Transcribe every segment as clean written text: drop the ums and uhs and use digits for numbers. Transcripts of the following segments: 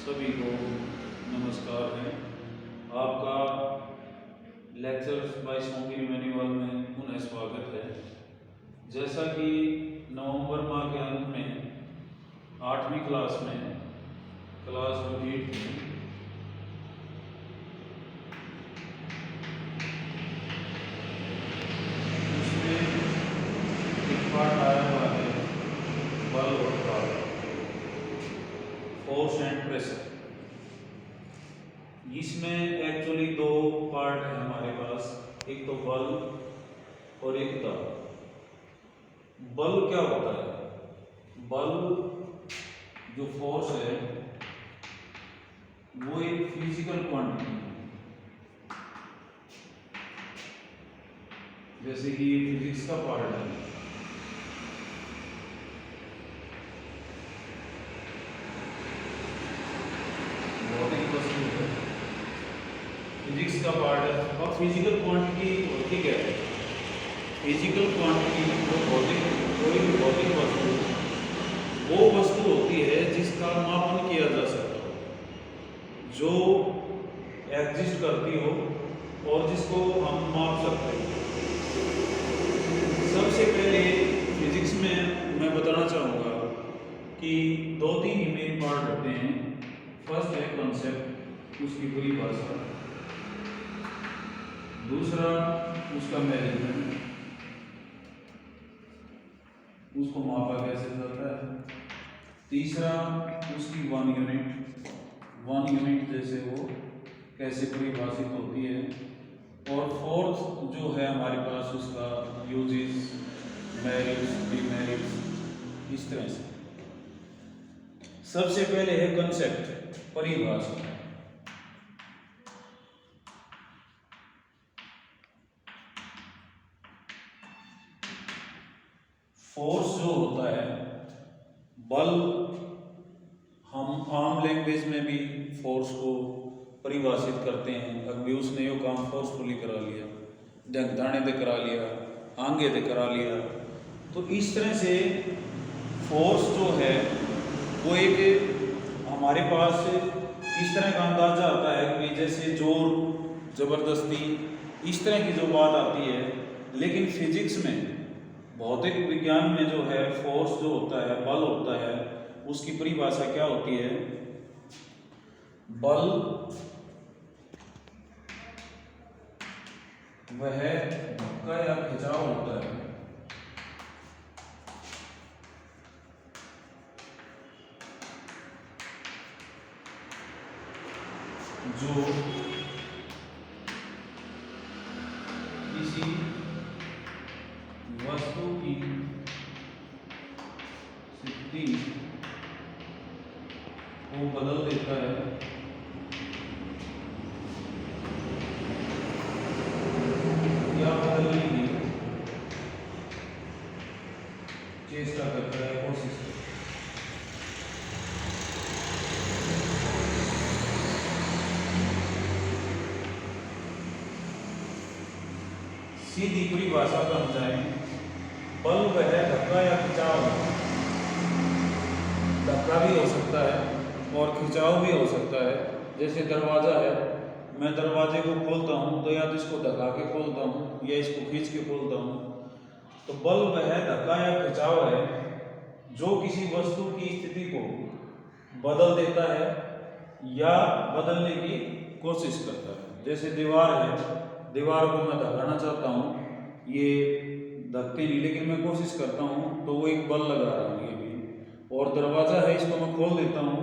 सभी को नमस्कार है। आपका लेक्चर्स बाय सोंगी मैनुअल में पुनः स्वागत है। जैसा कि नवंबर माह के अंत में 8वीं क्लास में क्लास 8 में उसमें एक पार्ट आया हुआ है बल और बल, फोर्स एंड प्रेशर। इसमें एक्चुअली दो पार्ट है हमारे पास, एक तो बल और एक दबाव। बल क्या होता है? बल जो फोर्स है वो एक फिजिकल क्वांटिटी है। जैसे कि ये फिजिक्स का पार्ट है, भौतिक वस्तु है, फिजिक्स का पार्ट है। अब फिजिकल क्वांटिटी होती क्या है? फिजिकल क्वांटिटी जो कोई भी भौतिक वस्तु वो वस्तु होती है जिसका मापन किया जा सकता हो, जो एग्जिस्ट करती हो और जिसको हम माप सकते हैं। सबसे पहले फिजिक्स में मैं बताना चाहूँगा कि दो तीन ही मेन पार्ट होते हैं। फर्स्ट है कॉन्सेप्ट, उसकी परिभाषा। दूसरा उसका मेजरमेंट, उसको मापा कैसे जाता है। तीसरा उसकी वन यूनिट जैसे वो कैसे परिभाषित होती है। और फोर्थ जो है हमारे पास उसका यूजेस, मेरिट्स, डिमेरिट्स, इस तरह से। सबसे पहले है कंसेप्ट, परिभाषा। फोर्स जो होता है, बल, हम आम लैंग्वेज में भी फोर्स को परिभाषित करते हैं। अभी उसने यो काम फोर्सफुली करा लिया, ढंगदाने दे करा लिया, आंगे दे करा लिया। तो इस तरह से फोर्स जो है वो एक हमारे पास इस तरह का अंदाजा आता है कि जैसे जोर, जबरदस्ती, इस तरह की जो बात आती है। लेकिन फिजिक्स में, भौतिक विज्ञान में जो है फोर्स जो होता है, बल होता है, उसकी परिभाषा क्या होती है? बल वह धक्का या खिंचाव होता है जो किसी वस्तु की स्थिति को बदल देता है या बदलने की चेष्टा करता है, कोशिश करता है। सीधी परिभाषा पर हम जाएं, बल वह धक्का या खिंचाव है। धक्का भी हो सकता है और खिंचाव भी हो सकता है। जैसे दरवाजा है, मैं दरवाजे को खोलता हूँ तो या तो इसको धक्का के खोलता हूँ या इसको खींच के खोलता हूँ। तो बल वह धक्का या खिंचाव है जो किसी वस्तु की स्थिति को बदल देता है या बदलने की कोशिश करता है। जैसे दीवार है, दीवार को मैं धक्काना चाहता हूँ, ये धक्के नहीं, लेकिन मैं कोशिश करता हूँ तो वो एक बल लगा रहा हूँ ये भी। और दरवाज़ा है, इसको मैं खोल देता हूँ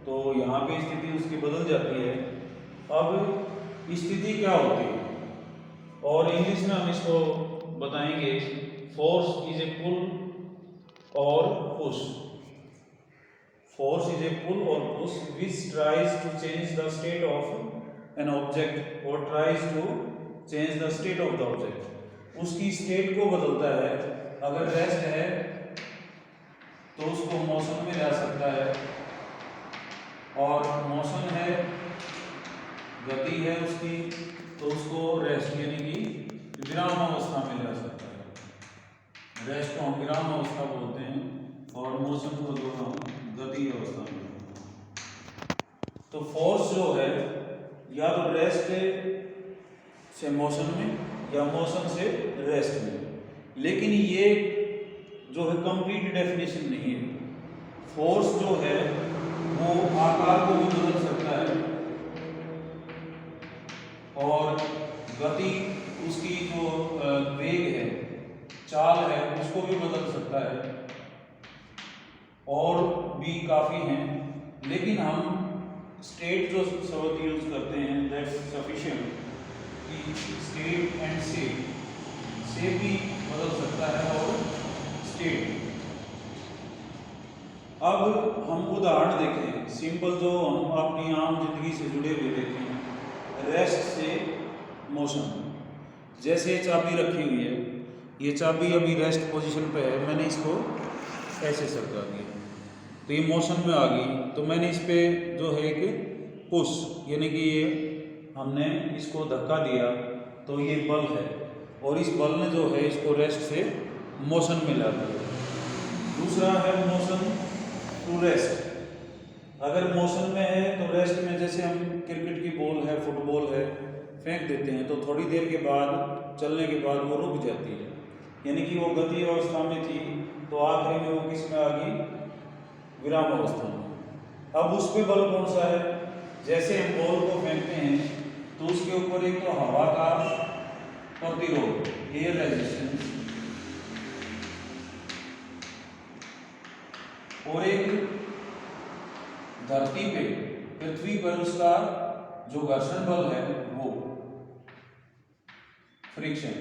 तो यहाँ पे स्थिति उसकी बदल जाती है। अब स्थिति क्या होती है, और इंग्लिश में हम इसको बताएंगे, फोर्स इज ए पुल और push. Force is a pull और push which tries to change the state of an object और tries to change the state of the object. उसकी स्टेट को बदलता है। अगर रेस्ट है तो उसको मोशन में ला सकता है, और मोशन है, गति है उसकी, तो उसको रेस्ट यानी कि विराम अवस्था में ला सकता है। रेस्ट को हम विराम अवस्था बोलते हैं और मोशन को जो हम गति अवस्था में। तो फोर्स जो है या तो रेस्ट से मोशन में या मोशन से रेस्ट में, लेकिन ये जो है कंप्लीट डेफिनेशन नहीं है। फोर्स जो है वो आकार को भी बदल सकता है और गति उसकी जो वेग है, चाल है, उसको भी बदल सकता है और भी काफ़ी हैं, लेकिन हम स्टेट जो शब्द यूज करते हैं दैट्स सफिशिएंट कि स्टेट एंड से भी बदल सकता है और स्टेट। अब हम उदाहरण देखें सिंपल जो हम अपनी आम जिंदगी से जुड़े हुए देखें, रेस्ट से मोशन। जैसे चाबी रखी हुई है, ये चाबी अभी रेस्ट पोजीशन पे है, मैंने इसको ऐसे सरका दिया तो ये मोशन में आ गई, तो मैंने इस पे जो है एक पुश यानी कि ये हमने इसको धक्का दिया तो ये बल है और इस बल ने जो है इसको रेस्ट से मोशन में ला दिया। दूसरा है मोशन टू रेस्ट। अगर मोशन में है तो रेस्ट में, जैसे हम क्रिकेट की बॉल है, फुटबॉल है, फेंक देते हैं तो थोड़ी देर के बाद चलने के बाद वो रुक जाती है, यानी कि वो गति अवस्था में थी तो आखिरी में वो किस में आ गई, विराम अवस्था में। अब उस पे बल कौन सा है, जैसे हम बॉल को फेंकते हैं तो उसके ऊपर एक तो हवा का प्रतिरोध, एयर रेजिस्टेंस, और एक धरती पे, पृथ्वी पर उसका जो घर्षण बल है वो फ्रिक्शन।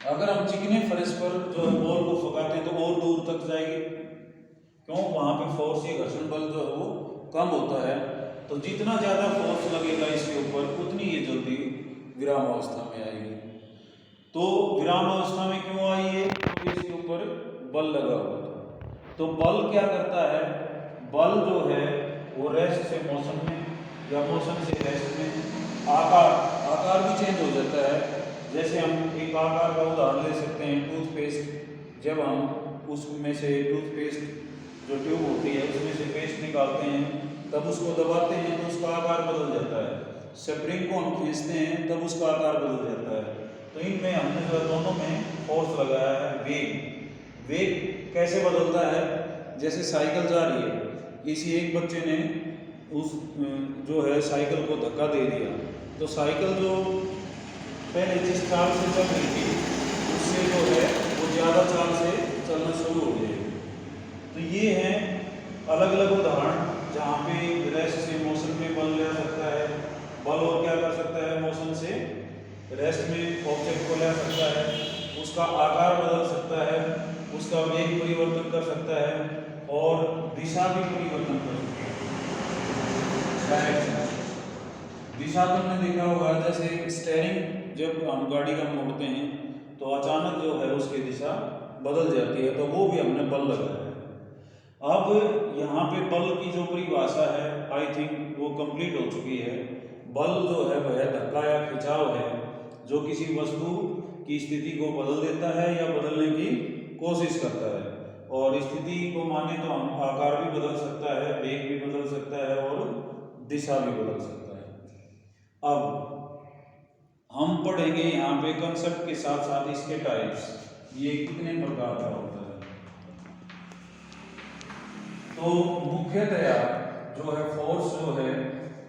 अगर हम चिकने फर्श पर जो है बॉल को फकाते हैं तो और दूर तक जाएगी, क्यों, वहां पे फोर्स या घर्षण बल जो है वो कम होता है, तो जितना ज्यादा फोर्स लगेगा इसके ऊपर उतनी ये जल्दी विराम अवस्था में आएगी। तो विराम अवस्था में क्यों आई है, तो इसके ऊपर बल लगा हुआ था। तो बल क्या करता है, बल जो है वो रेस्ट से मोशन में या मोशन से रेस्ट में आकार भी चेंज हो जाता है। जैसे हम एक आकार का उदाहरण ले सकते हैं, टूथपेस्ट। जब हम उसमें से टूथपेस्ट जो ट्यूब होती है उसमें से पेस्ट निकालते हैं तब उसको दबाते हैं तो उसका आकार बदल जाता है। स्प्रिंग को हम खींचते हैं तब उसका आकार बदल जाता है। तो इनमें हमने जो दोनों में फोर्स लगाया है। वेग कैसे बदलता है, जैसे साइकिल जा रही है, किसी एक बच्चे ने उस जो है साइकिल को धक्का दे दिया तो साइकिल जो पहले जिस चाल से चल रही थी उससे जो है वो ज़्यादा चाल से चलना शुरू हो जाएगी। तो ये हैं अलग अलग उदाहरण जहाँ पे रेस्ट से मोशन में बल ले सकता है, बल और क्या कर सकता है, मोशन से रेस्ट में ऑब्जेक्ट को ले सकता है, उसका आकार बदल सकता है, उसका वेग परिवर्तन कर सकता है और दिशा भी परिवर्तन कर सकता है। दिशा तुमने देखा होगा, जैसे स्टीयरिंग जब हम गाड़ी का मोड़ते हैं तो अचानक जो है उसकी दिशा बदल जाती है, तो वो भी हमने बल लगाया है। अब यहाँ पे बल की जो परिभाषा है आई थिंक वो कंप्लीट हो चुकी है। बल जो है वह धक्का या खिंचाव है जो किसी वस्तु की स्थिति को बदल देता है या बदलने की कोशिश करता है, और स्थिति को माने तो हम आकार भी बदल सकता है, वेग भी बदल सकता है और दिशा भी बदल सकता है। अब हम पढ़ेंगे यहाँ पे कंसेप्ट के साथ साथ इसके टाइप्स, ये कितने प्रकार का होता है। तो मुख्यतया जो है फोर्स जो है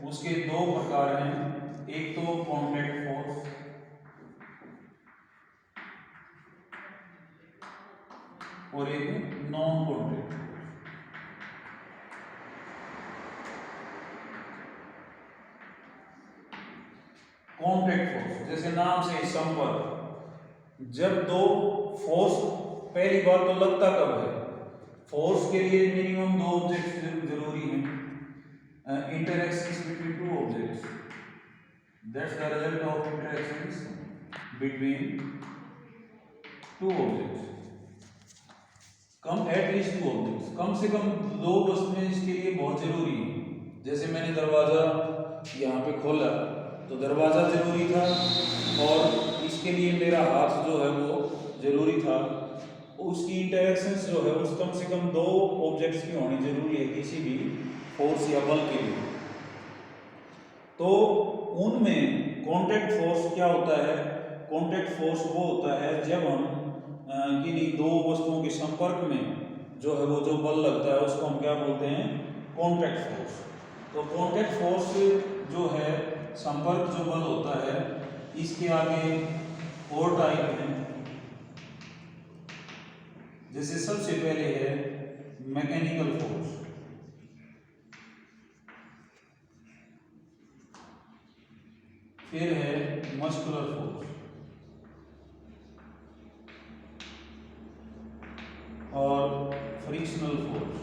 उसके दो प्रकार हैं, एक तो कॉन्टैक्ट फोर्स और एक नॉन कॉन्टैक्ट। कॉन्टैक्ट फोर्स जैसे नाम से संपर्क, जब दो फोर्स, पहली बात तो लगता कब है, फोर्स के लिए मिनिमम दो ऑब्जेक्ट्स जरूरी हैं, interactions between two objects, that's the result of interactions between two objects, come at least two objects, कम से कम दो वस्तुएं इसके लिए बहुत जरूरी है। जैसे मैंने दरवाजा यहाँ पे खोला तो दरवाजा जरूरी था और इसके लिए मेरा हाथ जो है वो जरूरी था, उसकी इंटरेक्शंस जो है उस कम से कम दो ऑब्जेक्ट्स की होनी जरूरी है किसी भी फोर्स या बल के लिए। तो उनमें कांटेक्ट फोर्स क्या होता है? कांटेक्ट फोर्स वो होता है जब हम किन्हीं दो वस्तुओं के संपर्क में जो है वो जो बल लगता है उसको हम क्या बोलते हैं? Contact force. तो कांटेक्ट फोर्स जो है, संपर्क जो बल होता है, इसके आगे और टाइप है। जैसे सबसे पहले है मैकेनिकल फोर्स, फिर है मस्कुलर फोर्स और फ्रिक्शनल फोर्स।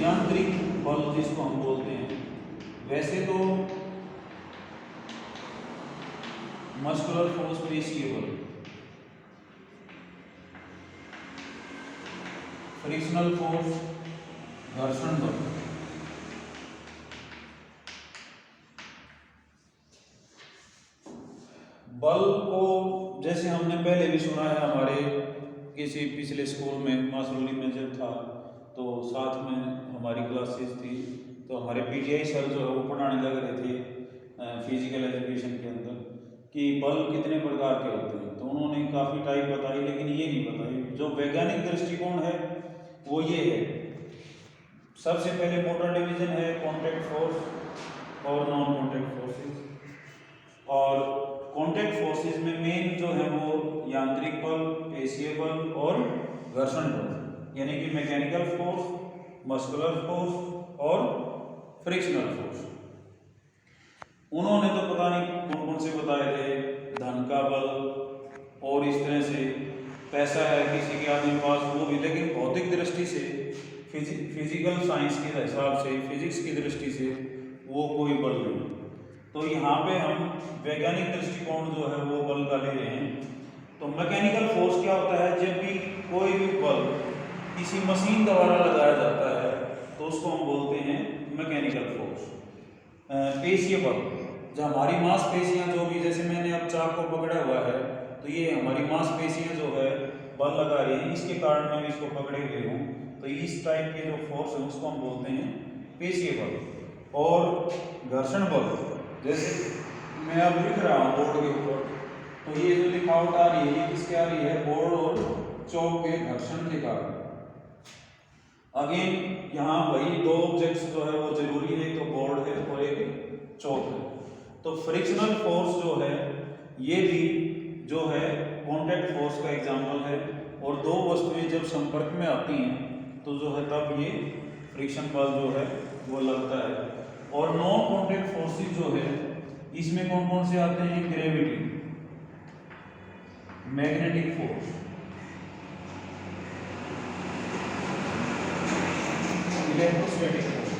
यांत्रिक बल जिसको हम बोलते हैं, वैसे तो मस्कुलर फोर्स पेशीय बल, फ्रिक्शनल फोर्स घर्षण बल। बल को जैसे हमने पहले भी सुना है, हमारे किसी पिछले स्कूल में मासरूली में जब था तो साथ में हमारी क्लासेस थी, तो हमारे पीटीआई सर जो है वो पढ़ाने लग रहे थे फिजिकल एजुकेशन के अंदर कि बल कितने प्रकार के होते हैं। तो उन्होंने काफ़ी टाइप बताई, लेकिन ये नहीं बताई। जो वैज्ञानिक दृष्टिकोण है वो ये है, सबसे पहले मोटर डिवीजन है कॉन्टैक्ट फोर्स और नॉन कॉन्टैक्ट फोर्सेस। और कॉन्टैक्ट फोर्सेस में मेन जो है वो यांत्रिक बल, पेशीय बल और घर्षण बल, यानी कि मैकेनिकल फोर्स, मस्कुलर फोर्स और फ्रिक्शनल फोर्स। उन्होंने तो पता नहीं कौन कौन से बताए थे, धन का बल और इस तरह से, पैसा है किसी के आदमी के पास वो भी, लेकिन भौतिक दृष्टि से, फिजिकल साइंस के हिसाब से, फिजिक्स की दृष्टि से वो कोई बल नहीं। तो यहाँ पे हम वैज्ञानिक दृष्टिकोण जो है वो बल का ले रहे हैं। तो मैकेनिकल फोर्स क्या होता है? जब भी कोई भी बल किसी मशीन द्वारा लगाया जाता है तो उसको हम बोलते हैं मैकेनिकल फोर्स। पेशीय बल, जो हमारी मांसपेशियां जो भी, जैसे मैंने अब चाक को पकड़ा हुआ है तो ये हमारी मांसपेशियां जो है बल लगा रही है, इसके कारण मैं इसको पकड़े हुए हूँ, तो इस टाइप के जो फोर्स है उसको हम बोलते हैं पेशीय बल। और घर्षण बल, जैसे मैं अब लिख रहा हूँ बोर्ड के ऊपर, तो ये जो लिखावट आ रही है ये किसके आ रही है? बोर्ड और चौक के घर्षण के कारण। अगेन यहाँ वही दो ऑब्जेक्ट्स जो है वो जरूरी है, तो बोर्ड है और एक चौक है। तो फ्रिक्शनल फोर्स जो है ये भी जो है कॉन्टैक्ट फोर्स का एग्जाम्पल है, और दो वस्तुएं जब संपर्क में आती हैं तो जो है तब ये फ्रिक्शन बल जो है वो लगता है। और नॉन कॉन्टैक्ट फोर्सेस जो है इसमें कौन कौन से आते हैं? Gravity, magnetic force, electrostatic force.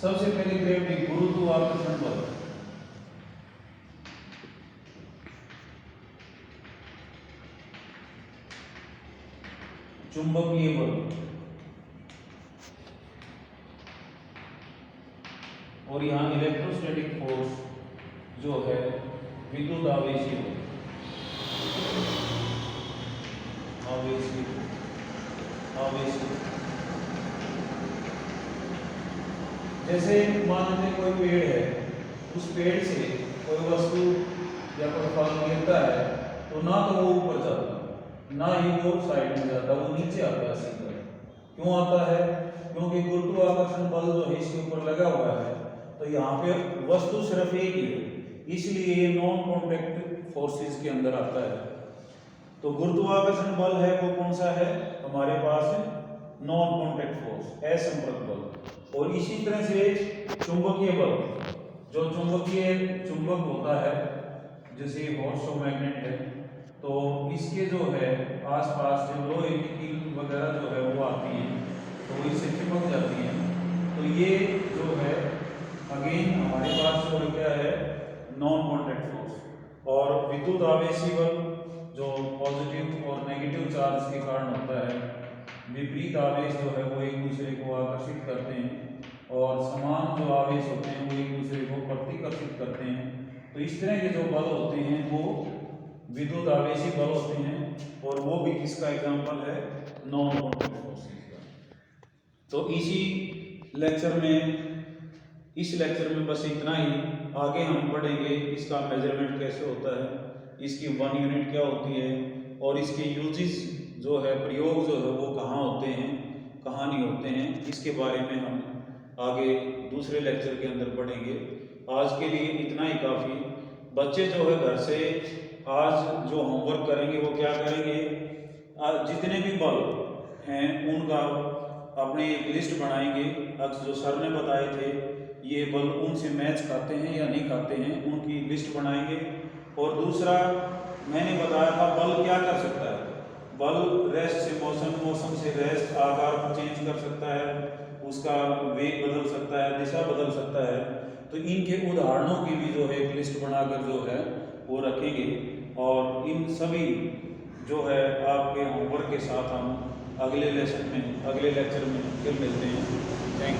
सबसे पहले ग्रेविटी, गुरुत्वाकर्षण बल। चुंबकीय बल, और यहाँ इलेक्ट्रोस्टैटिक फोर्स जो है विद्युत आवेशीय बल। आवेशीय जैसे मान लीजिए कोई पेड़ है, उस पेड़ से कोई वस्तु या कोई फल गिरता है तो ना तो वो ऊपर जाता, ना ही वो साइड में जाता, वो नीचे आता है सीधा। क्यों आता है? क्योंकि गुरुत्वाकर्षण बल जो है इसके ऊपर लगा हुआ है, तो यहाँ पे वस्तु सिर्फ एक ही है, इसलिए ये नॉन कॉन्टैक्ट फोर्सेस के अंदर आता है। तो गुरुत्वाकर्षण बल है वो कौन सा है हमारे पास? नॉन कॉन्टैक्ट फोर्स, असंपर्क बल। और इसी तरह से चुंबकीय बल, जो चुंबक होता है, जैसे हॉर्स और मैग्नेट है, तो इसके जो है आसपास जो लोहे की कील वगैरह जो है वो आती हैं तो वो इससे चिपक जाती हैं। तो ये जो है अगेन हमारे पास जो क्या है? Non contact force. और विद्युत आवेशी बल जो पॉजिटिव और नेगेटिव चार्ज के कारण होता है, विपरीत आवेश जो है वो एक दूसरे को आकर्षित करते हैं और समान जो आवेश होते हैं वो एक दूसरे को प्रतिकर्षित करते हैं। तो इस तरह के जो बल होते हैं वो विद्युत आवेशी बल होते हैं, और वो भी किसका एग्जाम्पल है, नॉन कॉन्टैक्ट फोर्सेस का। तो इस लेक्चर में बस इतना ही। आगे हम पढ़ेंगे इसका मेजरमेंट कैसे होता है, इसकी 1 यूनिट क्या होती है, और इसके यूजेस जो है, प्रयोग जो है वो कहाँ होते हैं, कहाँ नहीं होते हैं, इसके बारे में हम आगे दूसरे लेक्चर के अंदर पढ़ेंगे। आज के लिए इतना ही काफ़ी। बच्चे जो है घर से आज जो होमवर्क करेंगे वो क्या करेंगे, आज जितने भी बल हैं उनका अपने एक लिस्ट बनाएंगे। आज जो सर ने बताए थे ये बल उनसे मैच खाते हैं या नहीं खाते हैं, उनकी लिस्ट बनाएंगे। और दूसरा मैंने बताया था बल क्या कर सकता है, बल रेस्ट से मोशन, मोशन से रेस्ट, आकार को चेंज कर सकता है, उसका वेग बदल सकता है, दिशा बदल सकता है। तो इनके उदाहरणों की भी जो है एक लिस्ट बनाकर जो है वो रखेंगे, और इन सभी जो है आपके होमवर्क के साथ हम अगले लेक्चर में फिर मिलते हैं। Thank you.